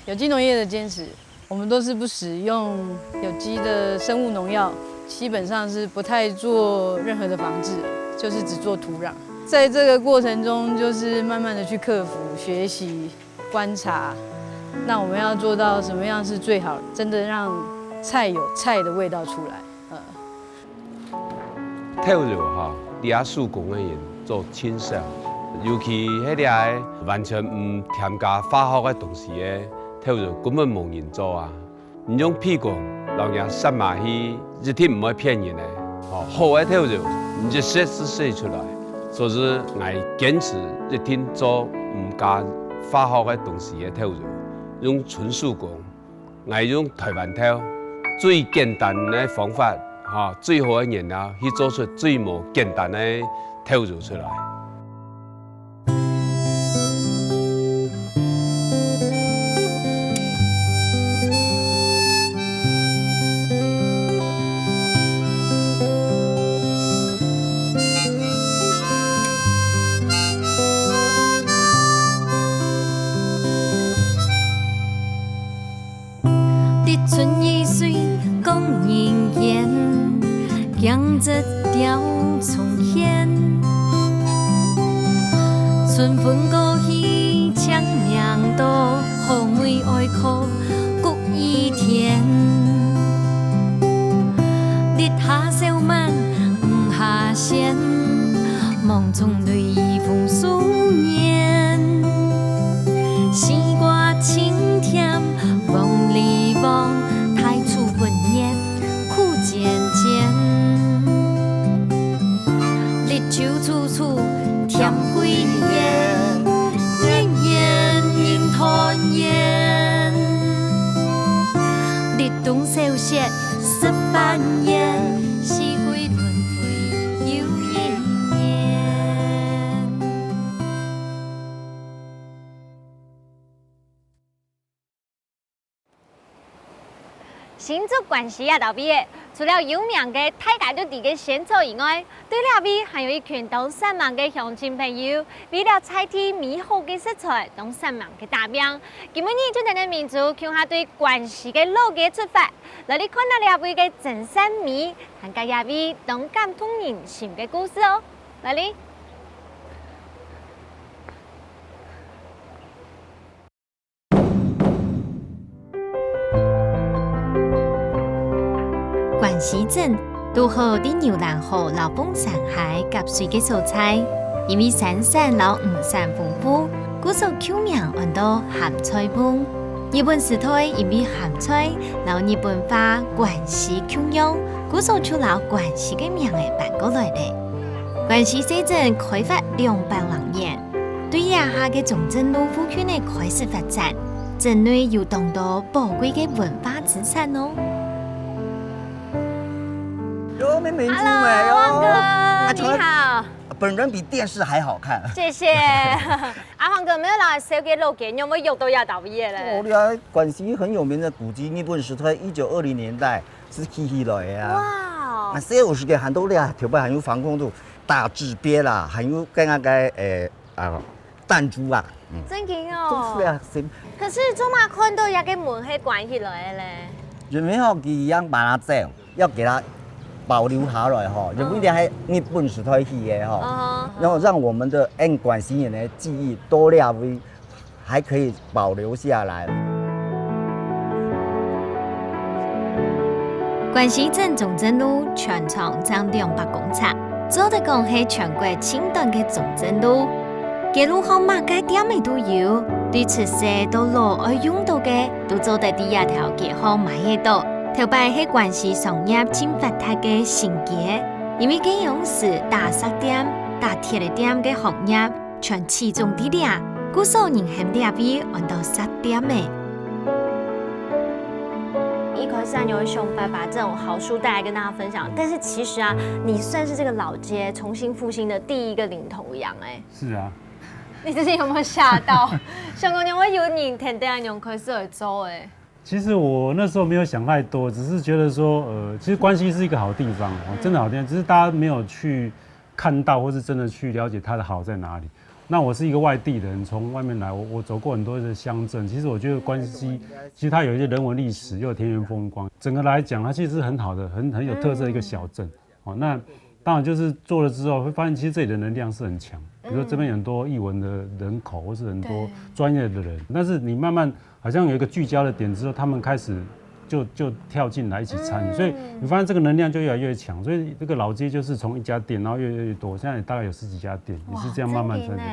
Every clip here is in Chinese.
有机农业的坚持，我们都是不使用有机的生物农药，基本上是不太做任何的防治，就是只做土壤。在这个过程中，就是慢慢的去克服、学习、观察。那我们要做到什么样是最好，真的让菜有菜的味道出来。透热哈，伫遐施工的人做清爽，尤其迄个完全唔添加化学的东西的透热，根本无人做啊。你用屁股，老人杀马去，一天唔会骗人的。哦，好的透热，你就写是写出来。所以，我坚持一天做唔加化学的东西的透热，用纯手工，我用台湾透，最简单的方法。最好的原料去做出最无简单的透热出来。日春一水共人言。养着条重现，春分过去，强娘多，后梅爱哭，谷一天。日下小满，雨下仙，梦中对风思念。西瓜清甜，梦里梦，太初本年，苦渐渐。酒处处甜归烟，年年人团圆。日东小雪十万年，四季轮回又一年。新竹关西亚岛毕业，除了有名的大家都地嘅仙草以外，对了位还有一群东山忙嘅乡亲朋友，为了采集美好嘅食材，东山忙嘅大名。今日就等咱民族向下对关西嘅老家出发，来你看到了位嘅真善美，和加下位动感动人心嘅故事哦，来哩。关西镇拄好伫牛栏河老崩山海夹水嘅所在，因为山产老五产丰富，故所取名换到咸菜饭。日本时代因为咸菜老日本化关西腔用，故所取老关西嘅名嘅搬过来咧。关西市镇开发200多年，对野下嘅中正路附近嘅开始发展，镇内有众多宝贵嘅文化资产哦。哟，妹妹你Hello，哦，旺哥，你好。本人比电视还好看。谢谢。阿旺哥，没有来小给老家，有没有都要到毕业嘞？我哋关西很有名的古迹，日本时代1920年代是起来的啊。哇！啊，所以有时间很多咧，条摆还有防空洞、大字鳖啦，还有跟那个弹珠啊。真劲都哦。是啊，可是做嘛看到也个门系关起来的嘞？人民要给一样把它这样，要给它保留下来哈，也不一定还日本时代去的哈，然后让我们的关西人的记忆多了位，还可以保留下来。关西镇中正路全长将200公尺，做得讲是全国轻短的中正路，街路号码街点的都有，对出世到老爱用到的，都做得第一条街号买得到。头摆是关西商业真发达的新街，因为这样是大石店、大铁的店的行业全集中伫俩，故所人很两位按到10点的。一开始你会想把这种好书带来跟大家分享，但是其实啊，你算是这个老街重新复兴的第一个领头羊哎。是啊。你之前有没有吓到？想讲我有人天地用开始会做哎。其实我那时候没有想太多，只是觉得说，其实关西是一个好地方，真的好地方，只是大家没有去看到，或是真的去了解它的好在哪里。那我是一个外地人，从外面来，我走过很多的乡镇。其实我觉得关西，其实它有一些人文历史，又有田园风光，整个来讲，它其实是很好的、很有特色的一个小镇。哦，那当然就是做了之后，会发现其实这里的能量是很强。比如说这边有很多艺文的人口，或是很多专业的人，但是你慢慢好像有一个聚焦的点之后，他们开始就跳进来一起参与，所以你发现这个能量就越来越强。所以这个老街就是从一家店，然后越来越多，现在大概有10几家店，也是这样慢慢增长。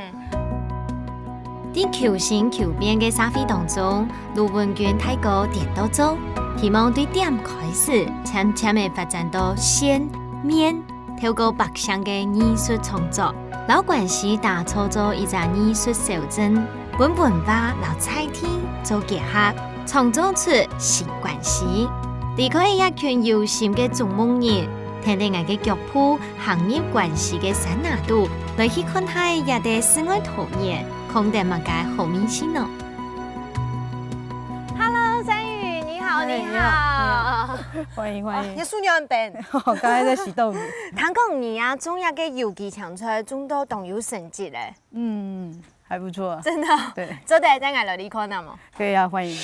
在求新求变的社会当中，卢文娟太高点到走，希望对点开始，渐渐的发展到线面，透过北乡的艺术创作，老关系打造做一个艺术小镇，本文化老菜天做结合。创造出新关系，离开一群有心的中梦人，听听我的脚步，行业关系的山拿度，来去看下也得室外陶冶，空得么个好明星哦。Hello， 山宇，你好，你好，欢迎欢迎。你素娘本，刚才在洗豆腐。谈讲你啊，中亚的游记唱出来，中都动有成绩嘞。还不错。真的。对。做得在我来你看吗？可以啊，欢迎。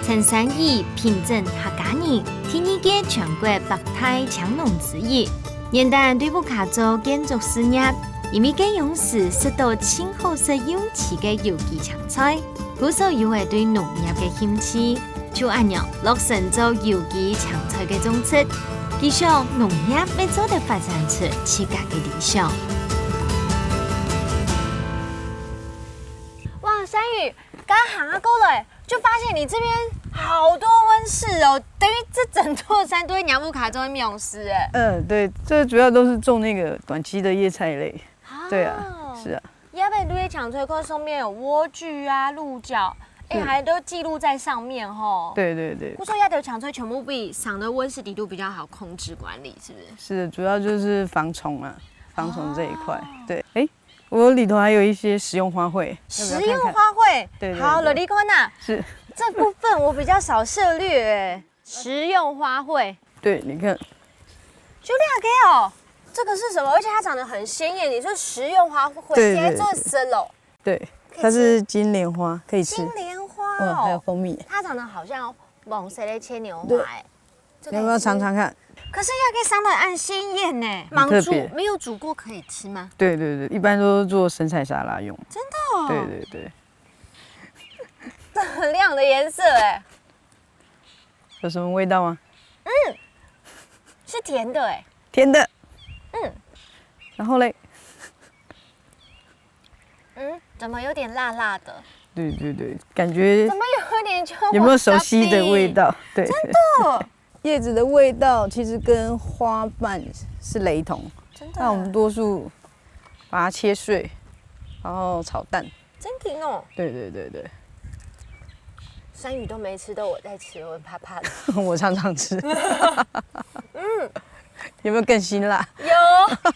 陈山义凭证客家人，第二届全国百大强农之一。元旦对不卡做建筑事业，因为这勇士受到清好适用起的有机强菜，鼓手又会对农业的兴趣，就按样落成做有机强菜的种植，希望农业要做得发展出自家的理想。哇，山宇，刚行过了，就发现你这边好多温室哦，等于这整座山都是娘布卡州的苗师哎。对，这主要都是种那个短期的叶菜类。对啊，是啊。亚北绿叶抢吹课上面有莴苣啊、鹿角，还都记录在上面吼。对对对。我说亚北抢吹全部比上的温室底度比较好控制管理，是不是？是的，主要就是防虫啊，防虫这一块。对，我里头还有一些食用花卉。食用花卉，对。好，罗丽坤呐，是。这部分我比较少涉猎哎，食用花卉。对，你看，就两个哦，这个是什么？而且它长得很鲜艳。你说食用花卉，对，直接做生哦。对，它是金莲花，可以吃。金莲花哦，还有蜂蜜。它长得好像蒙谁的牵牛花哎，你要不要尝尝看？可是要给伤得很鲜艳呢，芒煮没有煮过可以吃吗？对对对，一般都是做生菜沙拉用。真的哦。对对对。这很亮的颜色哎，有什么味道吗？是甜的哎。甜的。然后嘞？怎么有点辣辣的？对对对，感觉怎么有点就有没有熟悉的味道？对，真的。叶子的味道其实跟花瓣是雷同，真的。那我们多数把它切碎，然后炒蛋。真甜哦。对对对对。山宇都没吃，都我在吃，我很怕怕的。我常常吃。有没有更辛辣？有，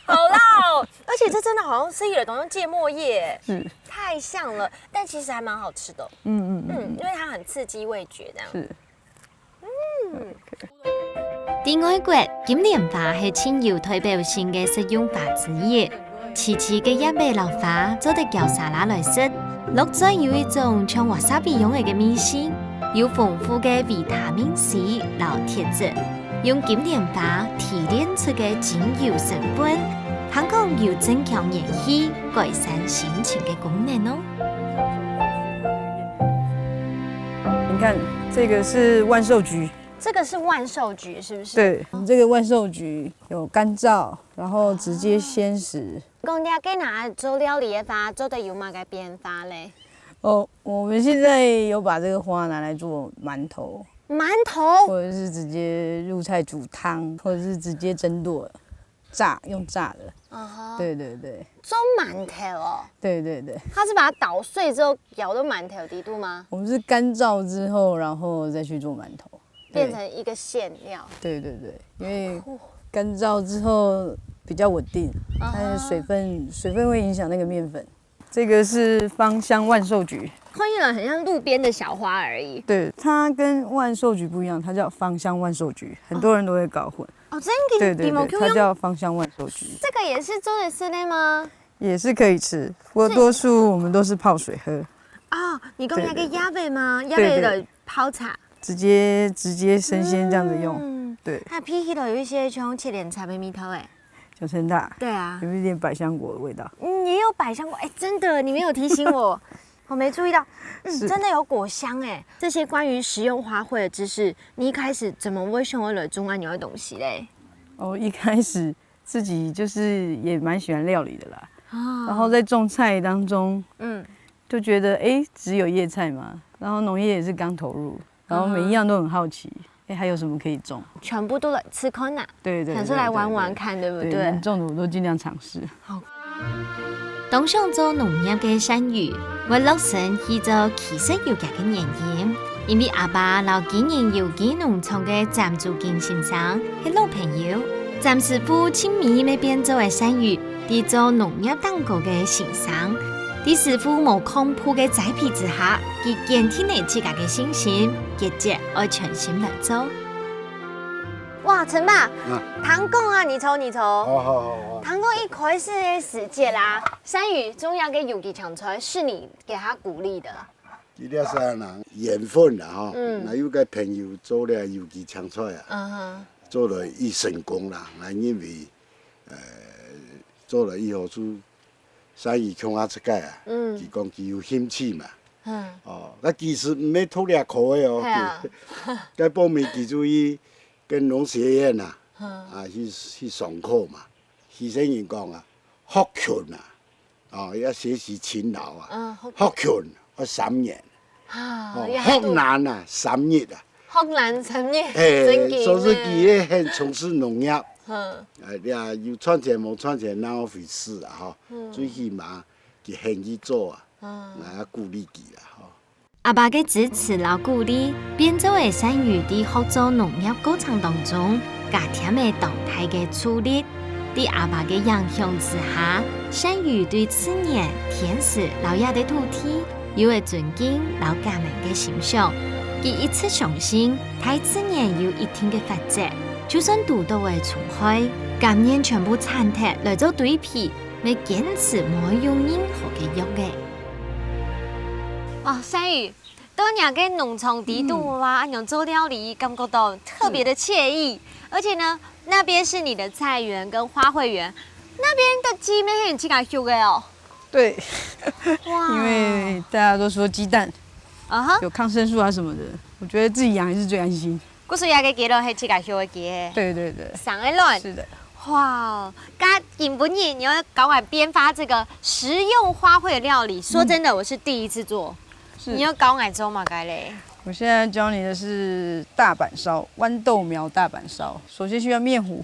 好辣哦！而且这真的好像是一种用芥末叶，太像了，但其实还蛮好吃的。因为它很刺激味觉，这样。是。在外国，金莲花是清油代表性的食用花之一。迟迟嘅一味落花做得叫沙拉来食，落在有一种像瓦萨比用嘅米线，有丰富嘅维他命 C 老铁质，用金莲花提炼出嘅精油成分，香港有增强元气、改善心情嘅功能哦。你看，这个是万寿菊。这个是万寿菊，是不是？对，我们这个万寿菊有干燥，然后直接鲜食。公家给哪做料理的花，做的有嘛个变化嘞？我们现在有把这个花拿来做馒头，或者是直接入菜煮汤，或者是直接蒸剁，用炸的。对对对。做馒头哦。对对对。它是把它捣碎之后咬的馒头底度吗？我们是干燥之后，然后再去做馒头。变成一个馅料。对对对，因为干燥之后比较稳定，它的水分会影响那个面粉。这个是芳香万寿菊，看起来很像路边的小花而已。对，它跟万寿菊不一样，它叫芳香万寿菊，很多人都会搞混。真的？对对对，它叫芳香万寿菊。这个也是做的是的吗？也是可以吃，不过多数我们都是泡水喝。哦，你讲那个鸭尾吗？鸭对尾的泡茶，直接生鲜这样子用。对，它皮里头有一些像切莲菜的米头哎。小陈大，对啊，有一点百香果的味道。也有百香果哎，真的，你没有提醒我，我没注意到。真的有果香哎。这些关于食用花卉的知识，你一开始怎么会想要来种安牛的东西嘞？哦，一开始自己就是也蛮喜欢料理的啦。然后在种菜当中，就觉得只有叶菜嘛，然后农业也是刚投入，然后每一样都很好奇，还有什么可以种？全部都来吃看呐，对，想出来玩玩看，对不对？能种的我都尽量尝试。好。当上做农业嘅山芋，我落成去做其实有价嘅原因，因為阿爸老幾年有機農場嘅暫住經先生係老朋友，暫師傅親密咪變做嘅山芋，啲做農業蛋糕嘅先生，啲師傅無空鋪嘅栽培之下，佢堅定嚟自家嘅信心，結節而全心來做。哇，陈爸，唐贡啊，你抽。好。唐贡一开始的时节啦，山芋中央嘅有机抢出来，是你给他鼓励的。这了三人缘分啦吼，那有个朋友做了有机抢出来啊，做了伊成功啦，那因为做了以后就山芋向我出界啊，伊讲伊有兴趣嘛。那其实唔要偷俩苦的哦，该报名记住伊。跟农学院啊，去上课嘛。医生员讲啊，福勤啊，要学习勤劳啊。福勤要3年，福难啊3月啊。福难3月，所以佢咧很从事农业。呀，有赚钱冇赚钱那回事啊吼。最起码佢肯去做啊，我鼓励佢啦吼。阿爸嘅支持老鼓勵，變做嘅山芋喺學做農業過程當中，家庭嘅動態嘅處理。喺阿爸嘅影響之下，山芋對自然、天時、老爺嘅土地有嘅尊敬老家人嘅欣賞。佢一直相信，大自然有一定嘅法則，就算獨到嘅蟲害，今年全部產鐵來做對比，咪堅持冇用任何嘅藥嘅。哇，山芋，到nhà cái農場地度啊，有做料理，感覺到特別的惬意。而且呢，那邊是你的菜園跟花卉園，那邊的雞咩很自家種的哦。对，哇，因为大家都说雞蛋有抗生素啊什么的，我觉得自己养还是最安心。古時嘅雞肉係自家種嘅雞。对，上一輪。是的。哇，家引不引？你要搞完編發這個食用花卉料理，說真的，我是第一次做。你要搞矮粥嘛？该嘞。我现在教你的是大阪烧，豌豆苗大阪烧。首先需要面糊。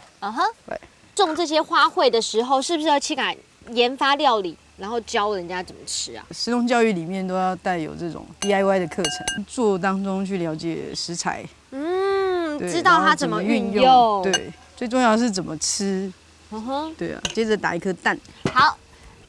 对。种这些花卉的时候，是不是要去敢研发料理，然后教人家怎么吃啊？食农教育里面都要带有这种 DIY 的课程，做当中去了解食材，知道它怎么运用。对，最重要的是怎么吃。对啊，接着打一颗蛋。好，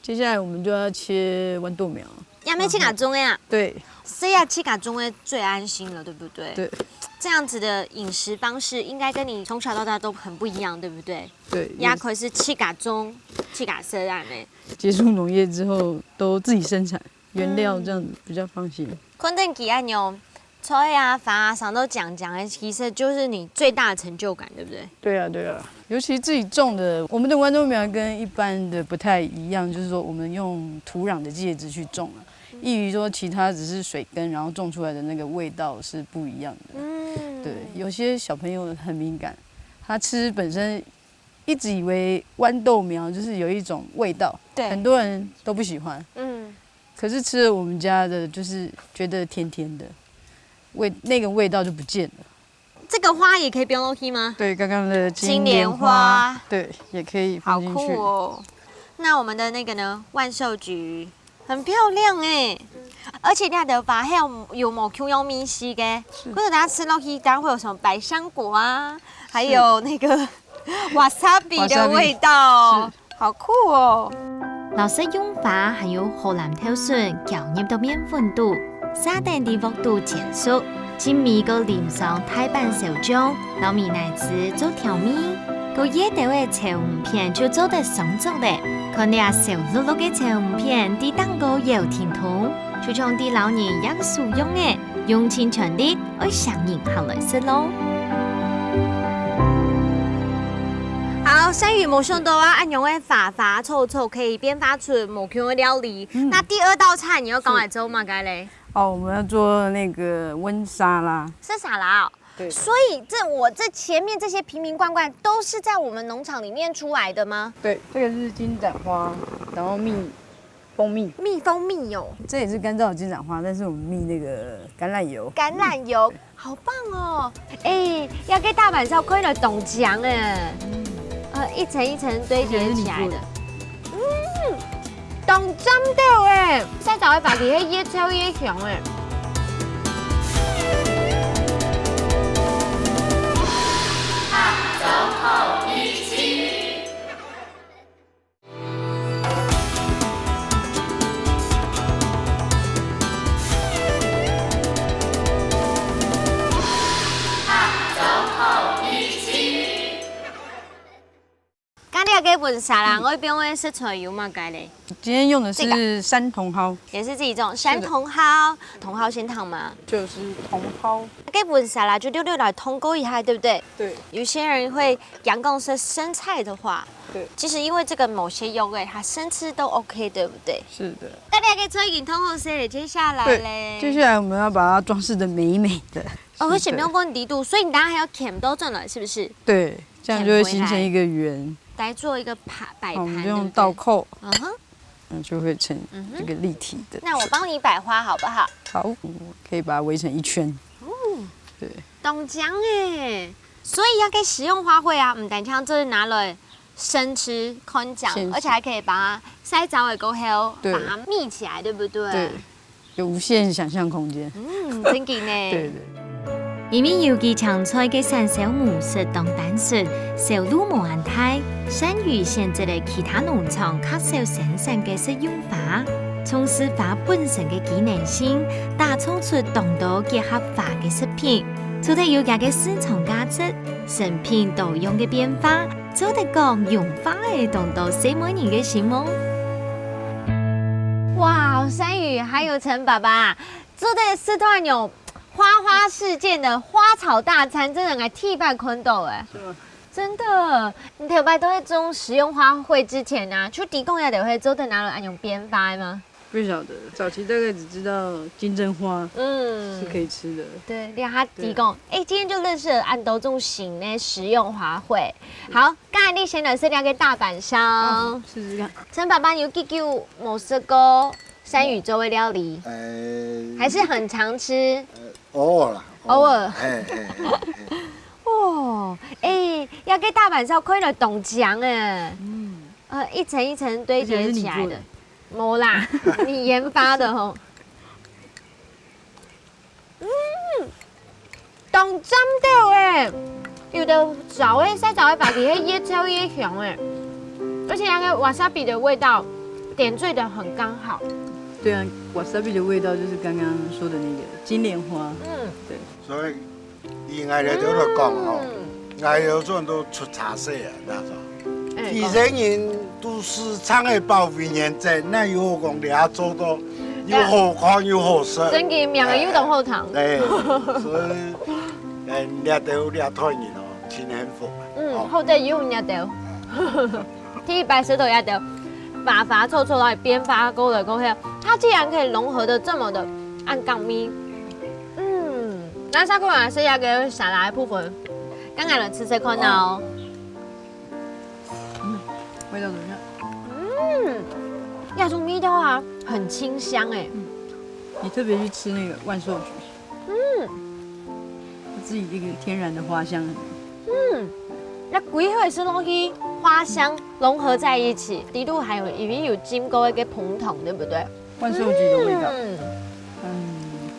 接下来我们就要切豌豆苗。要没去哪种呀？对，所以要去哪种的最安心了，对不对？对，这样子的饮食方式应该跟你从小到大都很不一样，对不对？对，鸭葵是去哪种，去哪色啊？呢？接触农业之后，都自己生产原料，这样子比较放心。昆登吉按钮，菜啊、饭啊，啥都讲，其实就是你最大的成就感，对不对？对啊，尤其自己种的，我们的豌豆苗跟一般的不太一样，就是说我们用土壤的介质去种啊。异于说其他只是水根，然后种出来的那个味道是不一样的。对，有些小朋友很敏感，他吃本身一直以为豌豆苗就是有一种味道，对，很多人都不喜欢。可是吃了我们家的，就是觉得甜甜的，那个味道就不见了。这个花也可以标 OK 吗？对，刚刚的金莲花，对，也可以放进去。好酷哦！那我们的那个呢？万寿菊。很漂亮哎，而且它的花还有某 Q 用米稀嘅，或者大家吃落去，当然会有什么百香果啊，还有那个wasabi 的味道，好酷哦！老式用法还有荷蘭挑選攪入到麵粉度，沙丁的溫度減熟，精米個淋上太板小醬，糯米奶子做調味，個野豆嘅炒魚片就做得上足咧。看倆小碌碌嘅炒魚片，啲蛋糕油甜筒，就將啲老年也素用嘅，用盡全力愛上癮後來食咯。好，山芋冇想到啊，按用的法法凑凑可以变化出某种的料理。那第二道菜你要赶来做吗？该嘞？哦，我们要做那个温沙拉。是沙拉哦。对。所以我这前面这些瓶瓶罐罐都是在我们农场里面出来的吗？对，这个是金盏花，然后蜂蜜哦。这也是干燥的金盏花，但是我们蜜那个橄榄油。橄榄油，好棒哦！哎，要给大阪烧亏了冻酱哎。一层一层堆叠起来的，冻针到哎，再找一把底下越抽越香哎。走后一起。给温沙拉，我一边会食材有嘛改嘞？今天用的是山茼蒿，也是自己种山茼蒿，茼蒿先烫吗？就是茼蒿。给温沙拉就溜来通过一下，对不对？对。有些人会阳光是生菜的话，对。其实因为这个某些肉类它生吃都 OK， 对不对？是的。大家可以做一点通后色嘞，接下来嘞。接下来我们要把它装饰的美美的。哦，而且没有过低度，所以你当然还要砍多转了，是不是？对，这样就会形成一个圆。来做一个摆盘，我们就用倒扣，就会成这个立体的。那我帮你摆花好不好？好，可以把它围成一圈。哦，对。冻浆哎，所以要给食用花卉啊，唔单像这是拿来生吃、空讲，而且还可以把它塞枣尾沟后，把它密起来，对不对？对，有无限想象空间。真劲呢。对对。因为有机常菜嘅山小模式当单纯，收入无限大，山芋选择了其他农场较少生产嘅食用法，从事法本身嘅机能性，打造出当多结合法嘅食品，做得有价嘅市场价值，成品多样嘅变化，做得讲用法嘅当多4万人嘅心梦。哇，山芋还有陈爸爸做的是段有。花事件的花草大餐，真的来替代昆豆哎，是吗？真的，你头摆都会种食用花卉之前啊，去提供下就会做的拿来按用编发吗？不晓得，早期大概只知道金针花，是可以吃的。对，让他提供。哎，今天就认识了按都种型的食用花卉。好，刚才你先来是两个大阪烧，试试看。陈爸爸有记住某食过山芋粥的料理？还是很常吃。偶尔啦，偶尔。哦，哎，要给大阪烧亏了冻浆哎，一层一层堆叠起来的，没啦，你研发的吼。冻针到哎，有的枣诶，塞枣诶，把底下越抽越香哎，而且那个瓦萨比的味道点缀的很刚好。对啊，瓦萨比的味道就是刚刚说的那个金莲花。对。所以，以外头就讲吼，外头种都出茶色啊，那种。以前人都市场的包围人在，那有讲俩做到又好看又好食。真嘅命嘅有动后堂。对，所以，俩豆俩团人哦，真幸福。好在有俩豆，第100石头俩豆。法凑凑来边发勾的勾黑，它竟然可以融合的这么的按杠咪，那下过来是要给沙拉的部分，刚才的吃这款哦，味道怎么样？亚洲蜜豆啊，很清香哎，你特别去吃那个万寿菊，自己一个天然的花香，那几回是东西花香融合在一起，底度还有里面有经过一个蓬筒，对不对？万寿菊的味道，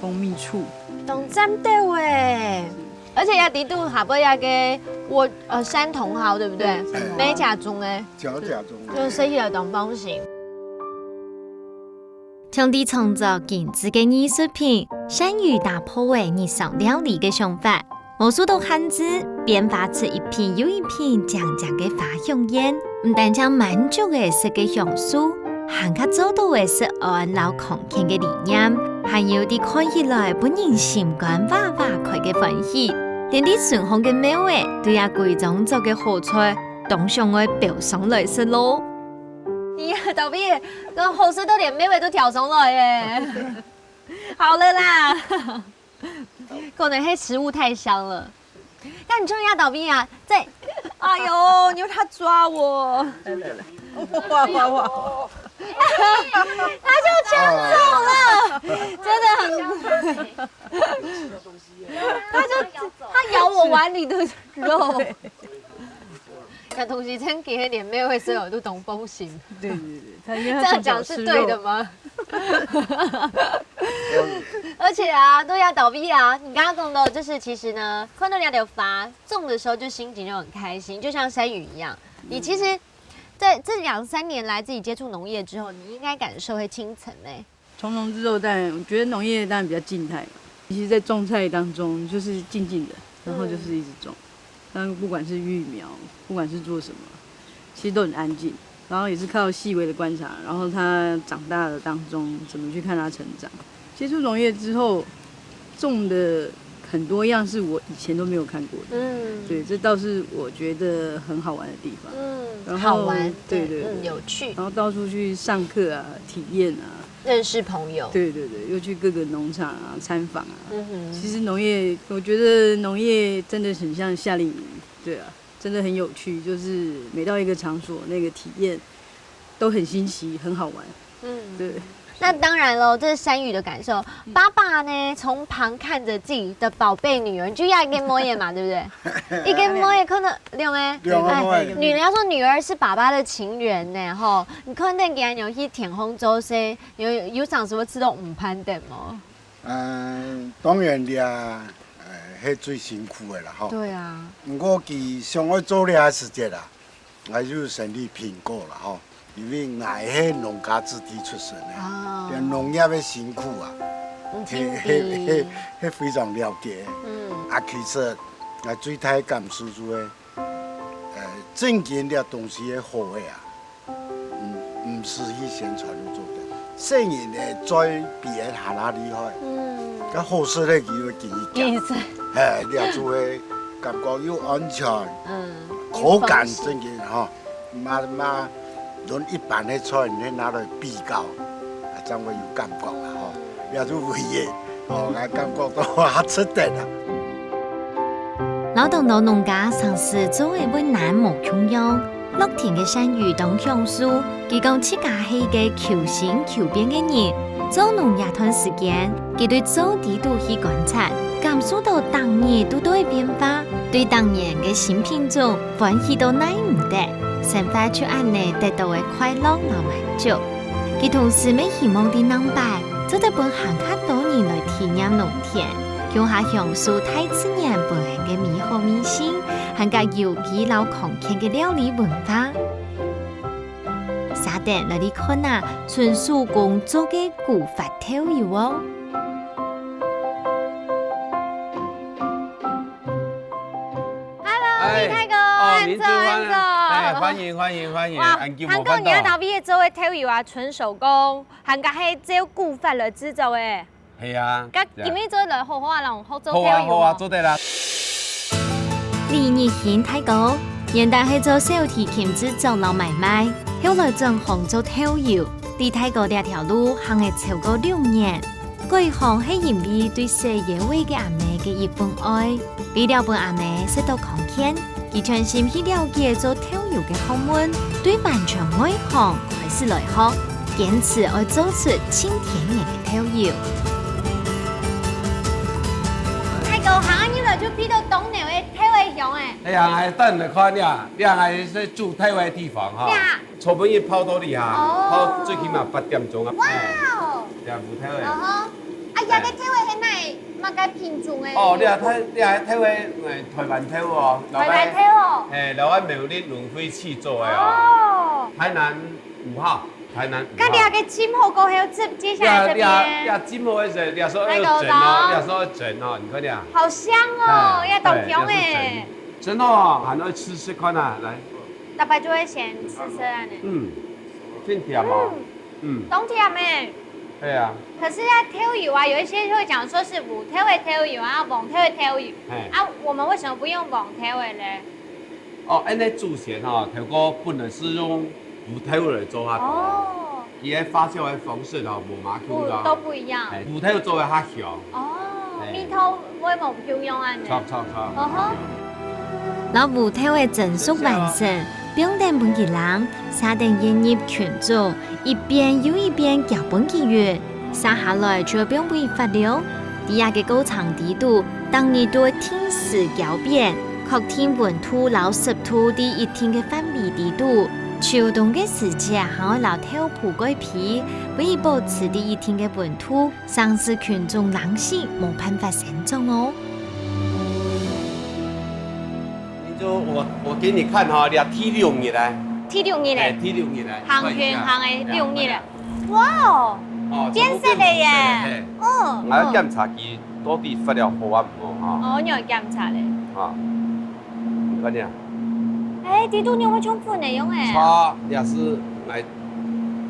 蜂蜜醋，懂真对喂，而且要底度还不要给我山茼蒿，对不对？美甲中哎，脚甲中，就是设计的东方形。从啲创作精致嘅艺术品，山芋打破为日常料理嘅想法。无数道汉字编发出一片又一片长长的花香烟，唔但将满足的是个享受，还加做到的是安老空间的理念，还有啲看起来本人心肝哇哇开的欢喜，连啲顺风的美味对阿贵种做嘅好菜，当上爱表上来是咯。呀，豆皮，那好吃都连美味都调上来耶。好了啦，可能黑食物太香了。但你注意下，豆皮啊，在，哎呦，你用它抓我，哇！他就抢走了，真的很，他咬我碗里的肉。那东西真给连妹会所有都懂风行。对，他因为这样讲是对的吗？而且啊，对呀，倒闭啊，你刚刚讲到就是其实呢，看到人家有发种的时候，就心情就很开心，就像山雨一样。你其实在这2、3年来自己接触农业之后，你应该感受会清晨嘞。从农之后，但我觉得农业当然比较静态嘛。其实，在种菜当中就是静静的，然后就是一直种。但不管是育苗，不管是做什么，其实都很安静。然后也是靠细微的观察，然后它长大的当中怎么去看它成長。接触农业之后，种的很多样是我以前都没有看过的。对，这倒是我觉得很好玩的地方。然后好玩，对，有趣。然后到处去上课啊，体验啊。认识朋友，对，又去各个农场啊参访啊。其实农业，我觉得农业真的很像夏令营，对啊，真的很有趣。就是每到一个场所，那个体验都很新奇，很好玩。对。那当然喽，这是山雨的感受。爸爸呢，从旁看着自己的宝贝女儿，就要一根摸眼嘛，对不对？一根摸眼可能两个，女人要说女儿是爸爸的情人呢，吼。你可能给人去田丰州些，有上什么吃到唔攀的吗？当然啦，迄最辛苦的啦，吼。对啊。不过其上爱做的时节啦，还是身体评估啦，吼。因为俺是农家子弟出身的，农业的辛苦啊，非常了解。其实最太感受住的，正经的东西的好的啊，唔是去宣传做的。虽然呢，再比下哪厉害，咁好事呢，佢会建议讲，了做的感觉又安全，口感正经哈，嘛。论一般的菜，你拿来比较，怎会有感觉啦？吼，也就味嘅，我感觉到好出得啦。老东老农家尝试做一本难木琼样，乐田嘅山芋当橡树，佢讲自家是个求新求变嘅人，做农业段时间，佢对做地都去观察，感受到当年都会变化，对当年嘅新品种欢喜到哪唔得。生活就安尼得到的快乐和满足，佢同時咪希望啲農輩做得本行較多年來體驗農田，用下享受大自然本來嘅美好美性，還加有機老空間嘅料理文化。沙丁來啲看啊，純手工做嘅古法調油哦。Hello， 泰哥，安走。欢迎！哇，韩国人老毕做的调油啊，纯手工，韩国系照古法来制作的。系啊。咁今日做来好好啊，人好做调油。好啊，做得啦。李日贤太高，原来係做小提琴製造老買賣，後來轉行做調油。李太高呢條路行係超過6年。嗰行係因為對世界位嘅阿妹嘅一份愛，為了本阿妹識到空間。佢全心去了解做調油嘅學問，對完全外行開始來學，堅持要做出清甜嘅調油。泰國行入來就比到東牛嘅調油香誒。哎呀，係等嚟看呀，你係在住台灣地方哈，初本要跑到你下，跑最起碼8點鐘啊。哇哦！兩副調油。啊呀，個調油係咪乜嘅品種誒？哦，你係調油台灣調哦。台灣調哦。誒，台灣苗栗輪輝器做嘅哦。台南5號。台南。咁你嘅尖好過後，接下來這邊。尖好嘅時，你說要整哦，你說要整哦，你看呀。好香哦，要豆香誒。真哦，還能吃看啊，來。大伯就會先吃啊呢。真甜哦。冬甜誒。對啊。可是啊，跳油啊，有一些會講說是無跳的跳油啊，黃跳的跳油。啊，我們為什麼不用黃跳的呢？哦，安尼煮前吼，頭哥本來是用無跳來做下。哦。伊個發酵的方式吼，無馬 Q 啦。都不一樣。無跳做的較香。哦，米頭會無 Q 用啊？錯。老無跳的整熟完成，不用等本地人，下定煙葉全做，一邊又一邊攪本地月，撒下來就不用俾發酵。底下嘅高層底度，當你對天時攪變，確定溫度老濕度啲一天嘅分別底度。秋冬嘅時節，還會留跳鋪改皮，為保持啲一天嘅溫度，上至群眾冷氣冇辦法生長哦。我給你看哈，你要T6日來。T6日嚟。T6日來。行嘅6日嚟。哇哦！變色嚟耶！我檢查佢到底發了好啊唔好哈？你要檢查咧。啊，你看呀。底度你會充分嚟用誒？它也是來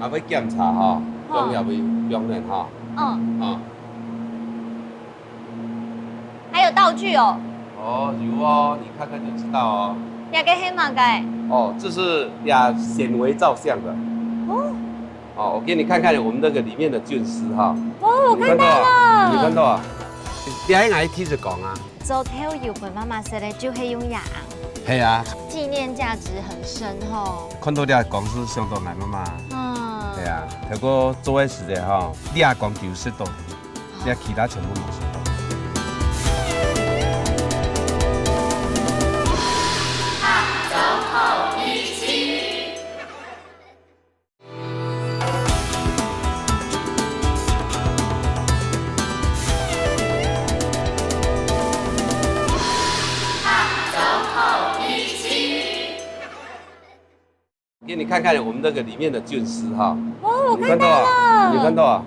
要檢查哈，用也會用的哈。還有道具哦。有哦，你看看就知道哦。也個黑馬蓋。這是顯微照相的。我給你看看我們那個裡面的菌絲哈。我看到了。你看到啊？你喺哪一聽着講啊？做跳油本媽媽說的就係用牙。係啊。紀念價值很深吼。看到你講是相當難嘛。係啊，不過做的時間哈，你也講就適當，你其他全部冇適當。给你看看我们那个里面的菌絲哈。我看到了。你看到啊？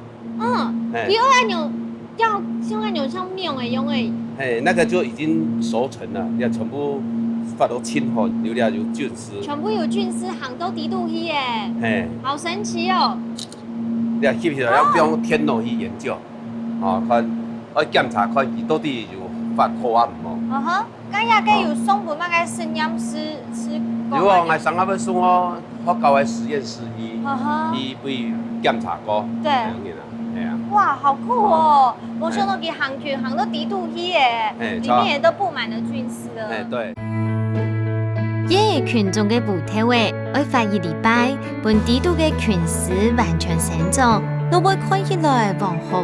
有按鈕，要像按鈕上面誒用誒。那個就已經熟成了，你全部發到清後，有啲有菌絲。全部有菌絲，行到底度去誒。好神奇哦！你係去要用天腦去研究，看檢查看佢到底有發好啊唔好。咁也計有送本乜嘅實驗室。有啊，我上下要送我學校嘅實驗室去被檢查過。對。哇，好酷哦！冇想到佢行到底度去誒，裡面也都佈滿了菌絲了。對。耶！群眾嘅無體位，愛發一禮拜，本底度嘅菌絲完全生長，都會看起來黃河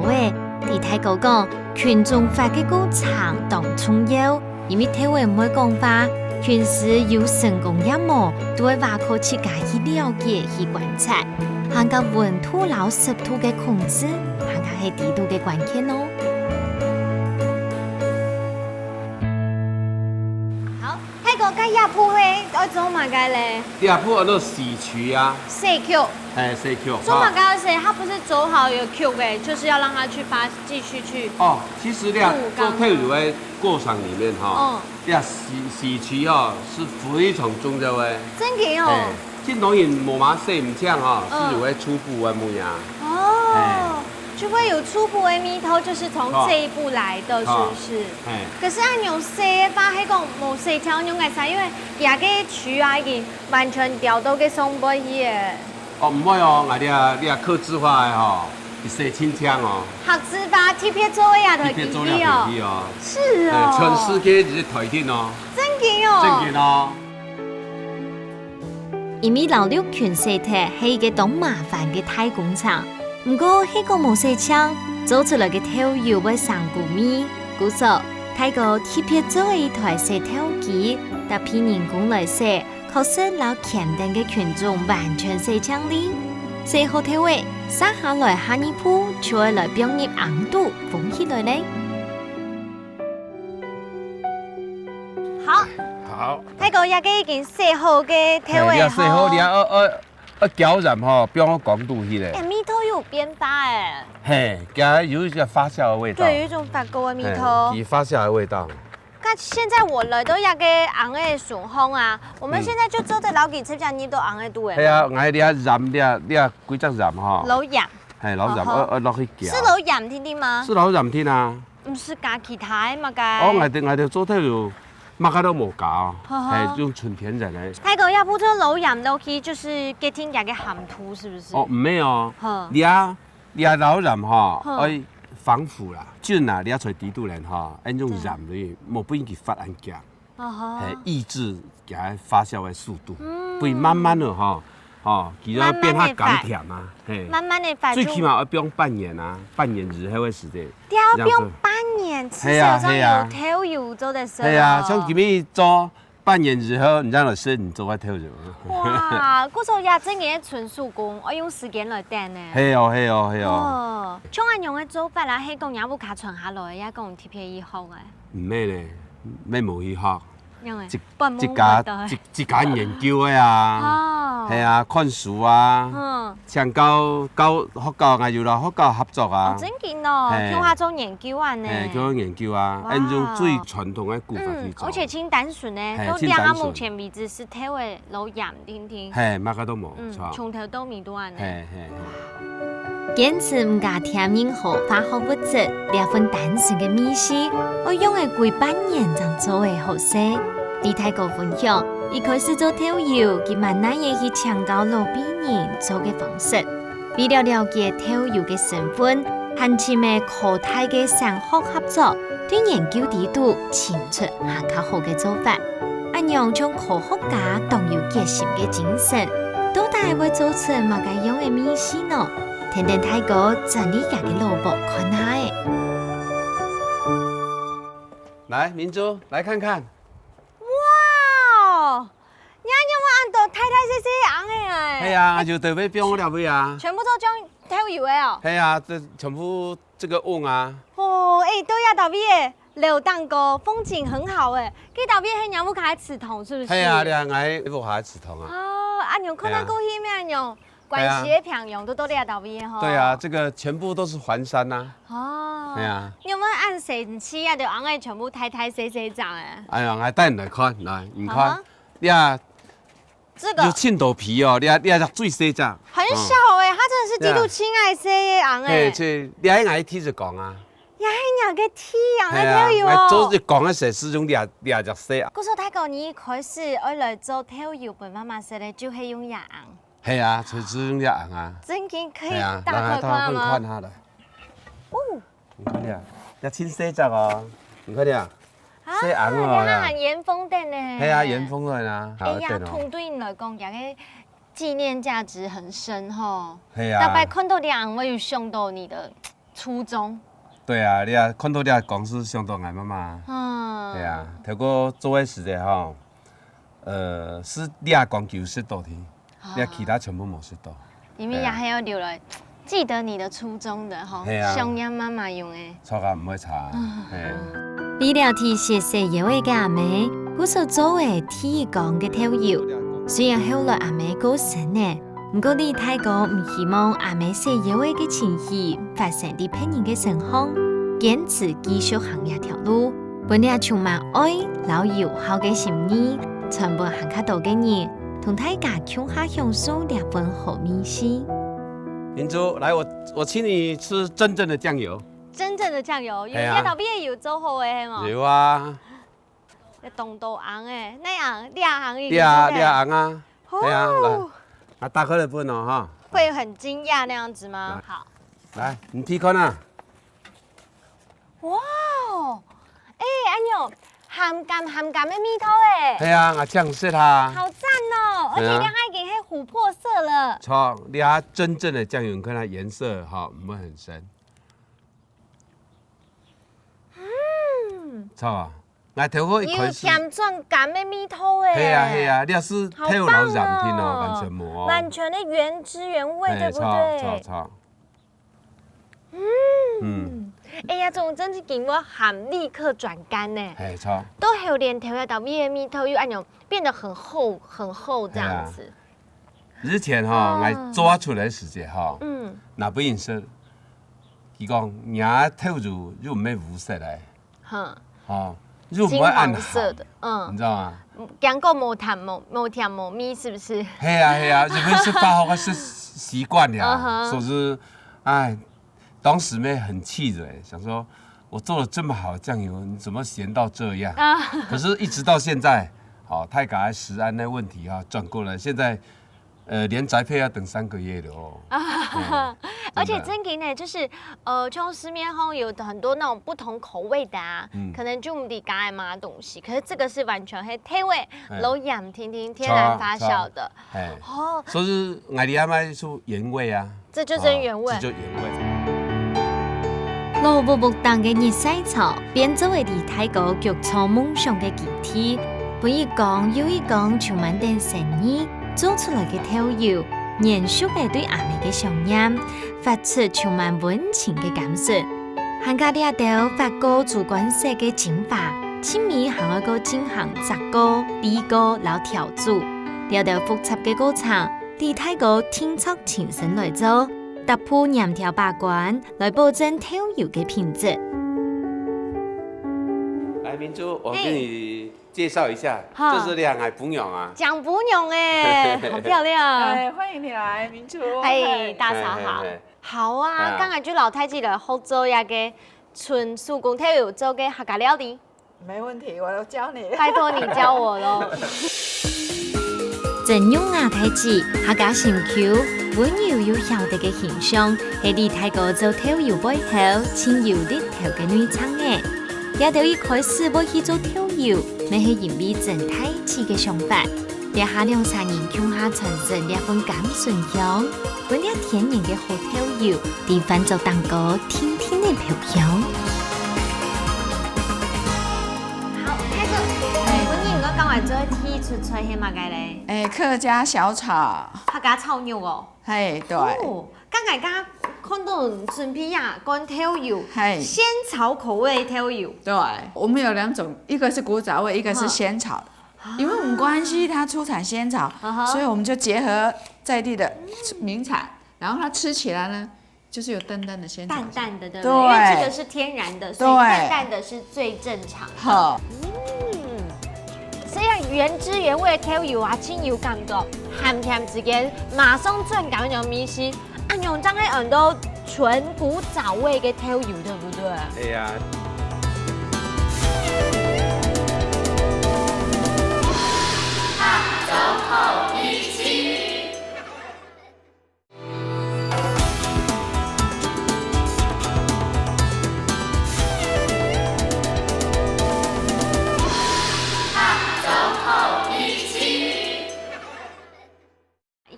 嘅。地太高講，群眾發嘅高長當重要，因為體位唔會講話。群絲有成功一幕，都會話靠自家去了解、去觀察，行到溫度老濕度嘅控制，行到係地度嘅關鍵哦。好，睇個個藥鋪會愛做乜嘅咧？藥鋪嗰洗區啊。洗 Q。洗 Q。做乜嘅洗？它不是走好有 Q 嘅，就是要讓它去繼續去。其實你做跳油嘅過程裡面哈。洗區是非常重要的。真嘅哦。這當然冇嘛洗唔清是有個初步的模樣。就會有初步的味道，就是從這一步來的，是不是？可是按牛洗法，迄個冇洗超用嘅啥，因為也個區已經完全掉到個松柏去嘅。唔會你客製化的洗清清哦。客製化貼片做呀，台機哦。是哦。全世界就是台鐵哦。真嘅哦。真嘅哦。因為老六全洗鐵係一個當麻煩嘅大工廠，不過迄個冇洗槍做出來嘅跳油會上古味，故說大個貼片做一台洗跳機，搭片人工來洗，確實老簡單嘅群眾完全洗槍哩。洗好體位，撒下來下一鋪，就會來表入硬度放起來咧。好。睇個已經洗好嘅體位洗好，你胶染吼，比方讲度迄个，蜜桃有变化哎。嘿，加有一个发酵的味道。对，有一种发酵的蜜桃。以发酵的味道。那现在我来到一个红的顺风啊，我们现在就做在老几车上，你都红的多诶。系啊，我哋染啲几只染吼。老染。系老染，落去夹。是老染天天吗？是老染天啊。唔是加其他的嘛加？哦，我哋做體就乜嘢都冇加哦，係用純天然嘅。泰國要不做老染落去，就是給天加嘅含土，是不是？哦，唔係哦，你老染吼，愛防腐啦，菌啊，你要找低度人吼，按用染嚟，冇不應佢發安夾，係抑制佢發酵嘅速度，不如慢慢的吼。哦，其實變較甘甜啊，嘿，慢慢的發。最起碼要不用半年啊，半年日迄個時間。要不用半年，至少上有頭油做的時候。係啊，像今日做半年日後，你讓老師你做個頭油。哇，嗰時也真嘅純手工，我用時間來等呢。係哦，係哦，係哦。哦，像安樣嘅做法啦，係講也冇卡傳下來，也講貼片醫學嘅。唔咩咧，咩冇醫學。一家研究的啊，係啊，看書啊，像福教藝術啦，福教合作啊，真見咯，叫下做研究啊呢，叫研究啊，按用最傳統的古法去做，而且清單純呢，都兩下目前為止是睇為老鹽聽聽，係乜個都冇，從頭到尾都係呢。堅持唔加添任何化學物質，呢份單純嘅米絲，我用嘅幾半年才做嘅好食。李太哥分享，一開始做豆油，佢慢慢也去搶到老比人做嘅方式。為了了解豆油嘅成分，和前面科大嘅商學合作，對研究地圖產出更較好嘅做法。按樣將科學家當有決心嘅精神，到底會做出乜嘅樣嘅米絲呢？聽聽太哥整理家嘅蘿蔔看下誒。來，明珠，來看看。你有冇按到太太細細紅嘅啊？係啊，就特別標我了尾啊。全部都將豆油嘅哦。係啊，這全部這個甕啊。哦，都要特別榴蛋糕，風景很好誒。佢特別係娘母開祠堂，是不是？係啊，你係我開祠堂啊。哦，阿娘看到過去咩阿娘？關係嘅平陽都多啲特別吼。對啊，這個全部都是環山呐。哦。係啊。你有冇按神奇啊？就紅嘅全部太太細細長誒。哎呀，我帶你來看，來，你看，你啊。這個有青豆皮哦，你只最細隻，很小哎，它真的是幾度青愛色嘅紅哎。對，你喺眼睇就講啊。也係兩個鐵樣嘅豆油哦。做就講嘅時，始終你只細啊。嗰時太哥，你一開始愛來做豆油俾媽媽食咧，就係用野紅。係啊，就是用野紅啊。真嘅可以打開看嗎？看下來。哦，你看啲啊，一青細隻哦，你看啲啊。細紅哦，你係鹽封的呢？係啊，鹽封的啦。哎呀，同對你來講，也個紀念價值很深吼。係啊。大概看到啲紅，我有想到你的初衷。對啊，你啊看到啲講是想到愛媽媽。嗯。係啊，透過做嘅時間吼，是你啊講求識到添，你其他全部冇識到。因為也係要留來記得你的初衷的吼，想念媽媽用嘅。錯啊，唔會差。係。為了提攜細油嘅阿妹，我所做嘅提供嘅豆油，雖然後來阿妹過身呢，不過李太哥唔希望阿妹細油嘅情緒發生喺別人嘅身上，堅持繼續行呢條路，本嚟充滿愛、老友好嘅心意，全部行較多嘅人，同大家共下享受呢份好米絲。明珠，來我請你吃真正的醬油。真正的醬油，有啲特別油做好嘅係嘛？有啊。你凍到紅誒，那樣烈紅已經。烈紅啊，係啊，來，啊打開來分哦哈。會很驚訝那樣子嗎？好。來，你睇看啊。哇哦，阿娘，鹹鹹嘅蜜桃誒。係啊，我醬色它。好讚哦，而且你還已經係琥珀色了。錯，你睇真正的醬油，你看它顏色哈，唔會很深。錯啊，我頭嗰一開始。有鹹轉鹹嘅蜜桃誒。係啊，你要是睇有老染天哦，完全冇哦。完全的原汁原味，對不對？錯。哎呀，這種真是給我鹹立刻轉乾呢。係錯。都後連頭要到蜜桃又按鈕變得很厚很厚這樣子。日前哈，我做出来时节哈，那不认识，伊讲伢透乳又没无色来，哦，又不会按色的，你知道吗？讲过无甜无蜜，是不是？嘿呀，日本是发好是习惯了，所以，哎，当时妹很气的，想说我做了这么好的酱油，你怎么咸到这样？可是，一直到现在。好，泰嘎食安那问题哈转过来，现在连宅配要等3个月了哦。而且真给呢，就是像市面上有很多那种不同口味的啊，可能就我们得加爱嘛东西，可是这个是完全黑甜味，老养甜甜天然发酵的。哦，所以我哋阿妈出原味啊，这就真原味，这就原味。老木木当嘅热西草，变作为你泰国剧草梦想嘅基地。本一讲又一讲，充满点诚意，做出来嘅调油，延续嘅对阿妹嘅想念，发出充满温情嘅感受。行家掠到法国主管式嘅精华，亲密行一个进行杂歌、低歌、老调组，掠到复杂嘅过程，伫泰国天策全身来做，突破严条把关，来保证调油嘅品质。来，明珠，我给你介绍一下，这是两海朋友啊。蒋不用哎，好漂亮！哎，欢迎你来，明珠。哎，大嫂好。好啊，刚才就老太记了，好做呀个纯手工调油做个客家料理。没问题，我教你。拜托你教我喽。正用牙太子客家深口，温柔又晓得嘅形象，系你泰国做调油背后亲油的头嘅女창嘅。也到一开始要去做调油，咪系因为整太子嘅想法。掠下2、3年向下传承2份甘醇香，本了天然嘅好调油，地翻做蛋糕甜甜嘅飘香。好，开始。本年我刚才做提出出係乜嘅咧？哎，客家小炒。客家炒肉哦。嘿，对。刚才看到陈皮呀跟调油，仙草口味调油。对，我们有2种，一个是古早味，一个是仙草。因为我们关西它出产仙草，所以我们就结合在地的名产，然后它吃起来呢，就是有淡淡的仙草，淡淡的，对不对？因为这个是天然的，所以淡淡的是最正常的。这样原汁原味的调油啊，清油感觉，咸甜之间马上转感有米西。按用这样很多纯古早味嘅调油，对不对？对呀。走后一起。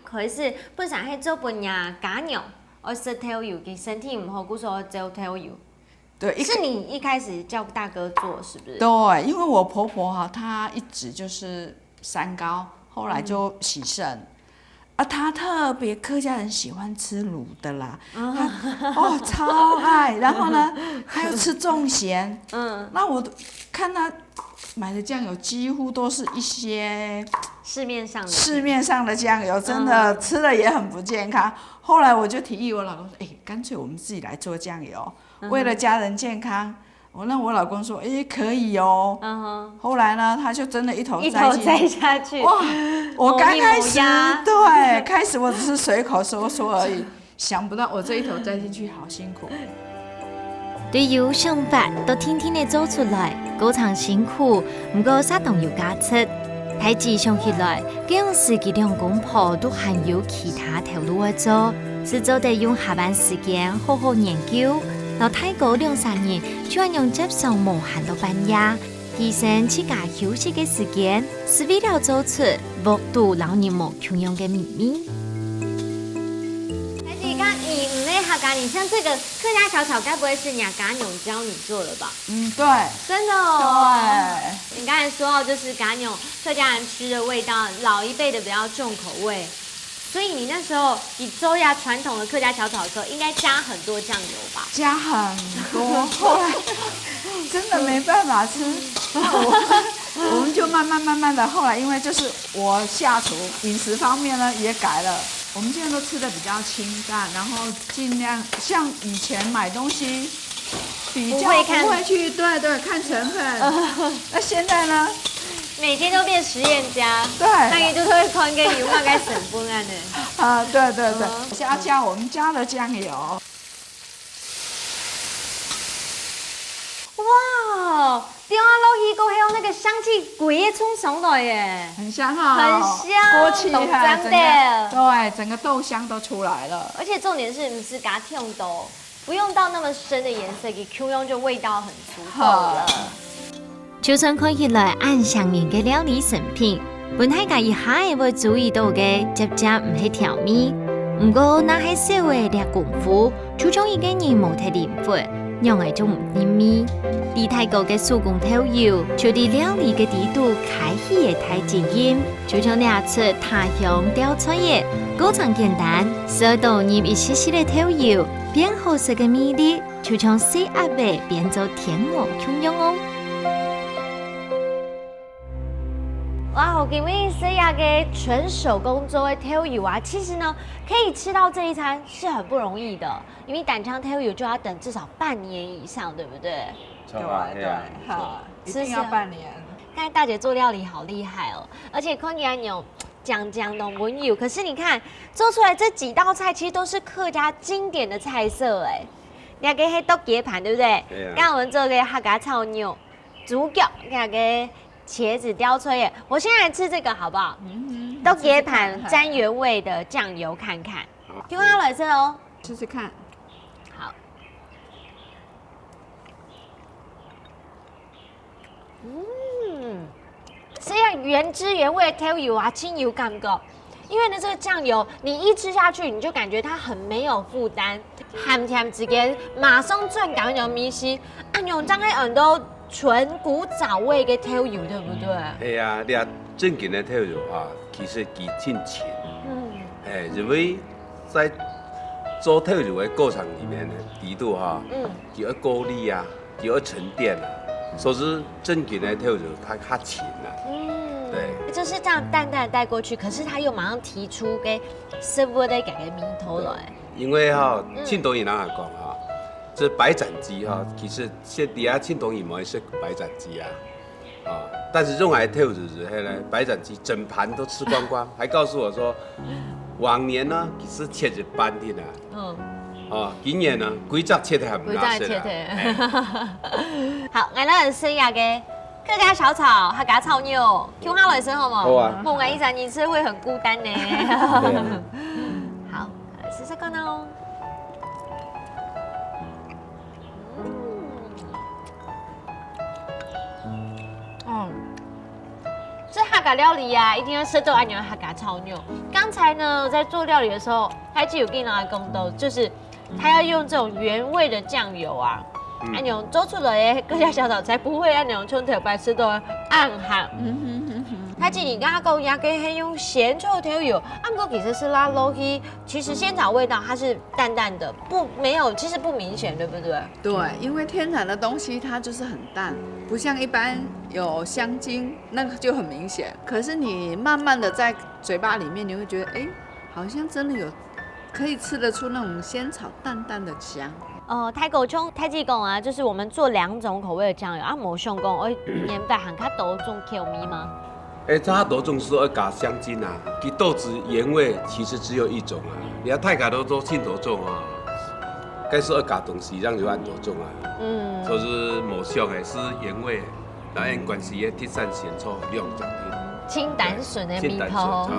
可是本身係做伴呀家娘，我食調油，佢身體唔好，故所做調油。对，是你一开始叫大哥做，是不是？对，因为我婆婆哈，她一直就是三高，后来就喜肾。她特别客家人喜欢吃卤的啦，她超爱，然后呢，她又吃重咸，那我看她买的酱油几乎都是一些市面上的酱油，真的吃了也很不健康。后来我就提议我老公说，干脆我们自己来做酱油，为了家人健康。我老公说，可以哦。后来呢，他就真的一头栽下去。哇！我刚开始开始我只是随口说说而已，想不到我这一头栽进去好辛苦。对油想法都天天的做出来，过程辛苦，不过啥动有加出。太子想起来，这样司机2公婆都还有其他条路要做，是做得用下班时间好好研究。到泰国2、3年，就用接上无限到半夜，提升自家休息的时间，是为了做出无度老年无穷用的秘密。太子，你唔咧客家，你像这个客家小炒，该不会是家娘教你做的吧？对，真的哦。对，你刚才说到就是家娘客家人吃的味道，老一辈的比较重口味。所以你那时候你做呀传统的客家小炒的时候，应该加很多酱油吧？加很多，后来真的没办法吃。我们就慢慢的，后来因为就是我下厨，饮食方面呢也改了，我们现在都吃的比较清淡，然后尽量像以前买东西比较不会去对看成分，那现在呢？每天都变实验家，对，那你就会看给油嘛该省分案的。啊，对，加我们加了酱油。哇，电话漏气过后，那个香气鬼也冲上来耶，很香哈，很香，锅气懂哈，真的，对，整个豆香都出来了。而且重点是，不是给它跳豆，不用到那么深的颜色，给 Q 用就味道很足够了。就算看起来按上面嘅料理成品，本大家一下會注意到嘅，接唔係調味。不過那係稍微啲功夫，就將一個人冇睇靈魂，讓係種唔甜味。而泰國嘅手工豆油，就啲料理嘅地度開起嘅太經驗，就將兩出他鄉調出嘅，過程簡單，少倒入一些些嘅豆油，變好食嘅味道，就將細鴨味變做天鵝鏘樣哦。哇，我给你这样嘅纯手工做的豆油啊，其实呢，可以吃到这一餐是很不容易的，因为单张豆油就要等至少半年以上，对不对？对，好，一定要半年。刚才大姐做料理好厉害哦，而且看起来有酱浓温油，可是你看做出来这几道菜其实都是客家经典的菜色哎，你看黑豆茄盘对不对？刚刚我们做个客家炒牛、猪脚，那个。茄子雕炊耶，我先来吃这个好不好？豆茄盘沾原味的酱油看看，听话来吃哦，试试看。好，这样原汁原味的豆油啊，清油感觉。因为呢，这个酱油你一吃下去，你就感觉它很没有负担，咸甜之间马上转感有米稀，按用张开耳朵。纯古早味嘅豆油，对不对？係啊，你啊正經嘅豆油啊，其實佢挺淺。因為在做豆油嘅過程裡面呢，底度哈，就要過濾啊，就要沉澱啊，所以正經嘅豆油它較淺啊。對，就是這樣淡淡帶過去，可是它又馬上提出嘅師傅的嘅名頭來。因為哈，青島人講哈。这白斩雞哈，其實現底下青島人冇食白斬雞啊，但是用來豆子呢，白斬雞整盤都吃光光，還告訴我說，往年呢其實切一半的啦，今年呢規則切得還唔難食啦。好，我哋試下嘅客家小炒、客家炒牛，聽下來聲好冇？好啊。不然一餐你吃會很孤單呢。好，試試看哦。这客家料理啊，一定要吃到按钮客家炒牛。刚才呢，在做料理的时候，还记有给拿来公道，就是他要用这种原味的酱油啊，按钮做出来的客家小炒才不会按钮从头白吃到暗寒。他记你刚刚讲也可以用咸臭豆油，不过其实是拉 low 去，其实仙草味道它是淡淡的，没有，其实不明显，对不对？对，因为天然的东西它就是很淡，不像一般有香精那个就很明显。可是你慢慢的在嘴巴里面，你会觉得，哎，好像真的有可以吃得出那种仙草淡淡的香。泰国葱、泰记讲啊，就是我们做2种口味的酱油啊，冇想讲，盐巴含较多种口味吗？它多种是要加香精啊，其豆子原味其实只有一种啊。你看泰国都做青头种啊，该是要加东西让你按多种啊。所以冇像的是原味，然后因关系的铁山咸醋两种的。清淡纯的味道。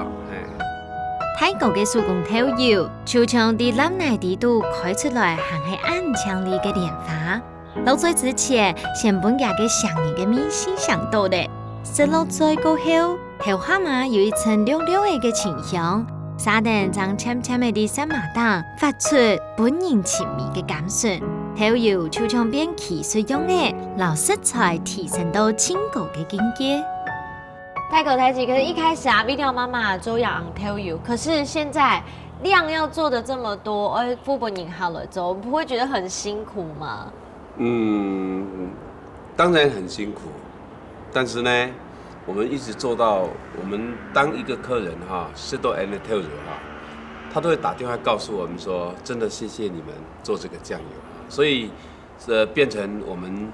泰國嘅手工豆油，就從啲南奶地度開出來，行係暗強烈嘅蓮花。落水之前，先本家嘅香鹽嘅味先上到咧。食落水過後，豆花嘛有一層綠綠嘅清香，沙丁將淺淺嘅啲山麻蛋發出本人甜味嘅感醇。豆油就像變汽水用嘅，讓食材提升到清高嘅境界。泰口台几，可是一开始啊，米条妈妈都要昂豆油，可是现在量要做的这么多，副本引好了之后，不会觉得很辛苦吗？当然很辛苦，但是呢，我们一直做到，我们当一个客人哈，Settle and Tell 哈，他都会打电话告诉我们说，真的谢谢你们做这个酱油，所以变成我们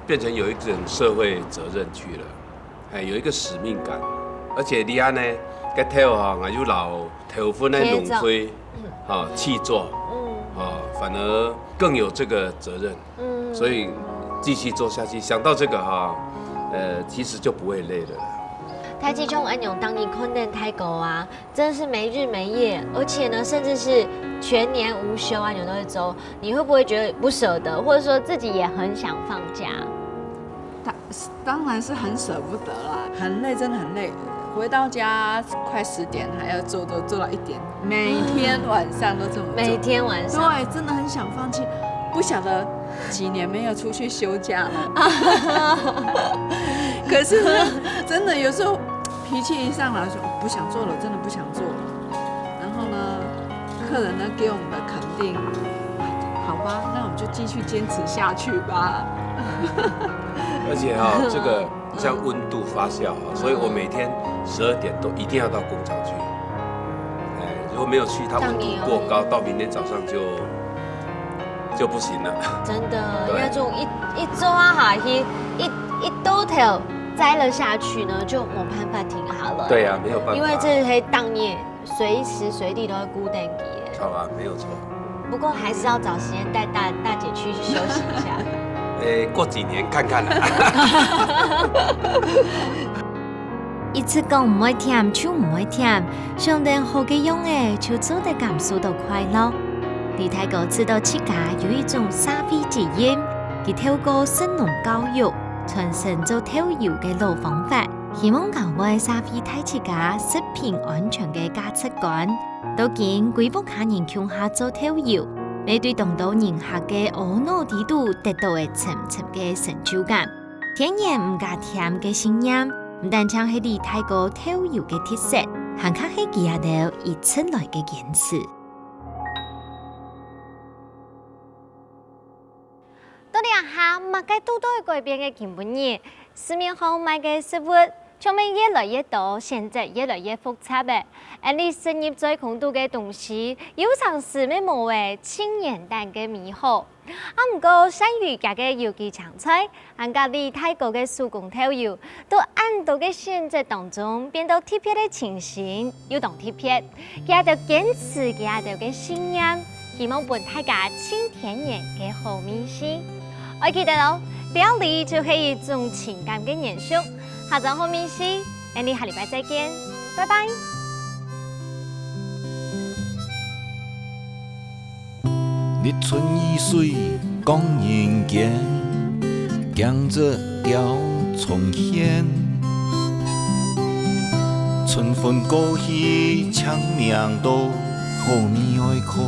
变成有一种社会责任去了，哎，有一个使命感，而且你安呢，个 Tell 哈，我有老头分的农会，哈去做，反而更有这个责任，所以继续做下去。想到这个哈。其实就不会累了。台积冲安永当年困难泰国啊，真的是没日没夜，而且呢，甚至是全年无休安永都会走。你会不会觉得不舍得，或者说自己也很想放假？当然是很舍不得啦，很累，真的很累。回到家快10点，还要做到1点，每天晚上都这么做。每天晚上。对，真的很想放弃，不晓得。几年没有出去休假了，可是呢，真的有时候脾气一上来说不想做了，真的不想做了。然后呢，客人呢给我们的肯定，好吧，那我们就继续坚持下去吧。而且这个像温度发酵所以我每天12点都一定要到工厂去。如果没有去，它温度过高，到明天早上就不行了，真的，因为这种一抓下去，一兜头栽了下去呢，就没办法停下了。对呀，没有办法，因为这是当夜随时随地都会孤单的。好啊，没有错。不过还是要找时间带大姐去休息一下。过几年看看啦。一次讲唔会甜，就唔会甜，上天好嘅用嘅，就做得感受到快乐。李泰国知道自家有一种沙菲基因，佢透過新農教育傳承做偷油嘅老方法，希望教會沙菲睇自家食品安全嘅價值觀。到見規模下人強下做偷油，你對當到人客嘅懊惱地度得到嘅深深嘅成就感。天然唔加甜嘅信仰，唔但將係李泰國偷油嘅特色，還卡係佢下頭而出來嘅堅持。下物嘅都會改變嘅根本嘢，市面上賣嘅食物將會越來越多，選擇越來越複雜嘅。而你深入在空度嘅東西，有嘗試咩無嘅清簡單嘅美好。唔過新魚價嘅有機長菜，還加你泰國嘅手工豆油，都按到嘅選擇當中變到特別嘅清新，又當特別，佢就堅持佢嘅信仰，希望本大家清天然嘅好美食。我記得咯，料理就係一種情感嘅延續。下週好美食，我哋下禮拜再見，拜拜。日春雨水講人間，江浙調重現。春風過去長命道，後面愛靠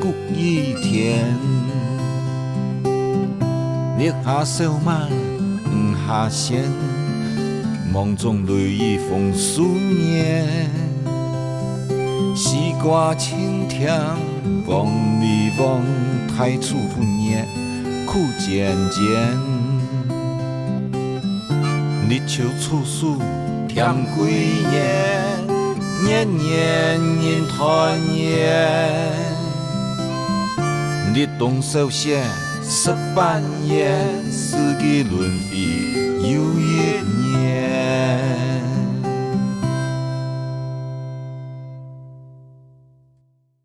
谷雨天。日下小馬唔下線，夢中淚雨風思念。西瓜青甜，望你望太初不念，苦漸漸。日秋處暑甜幾年，年年人團圓。日冬小雪18夜，四季輪迴又一年。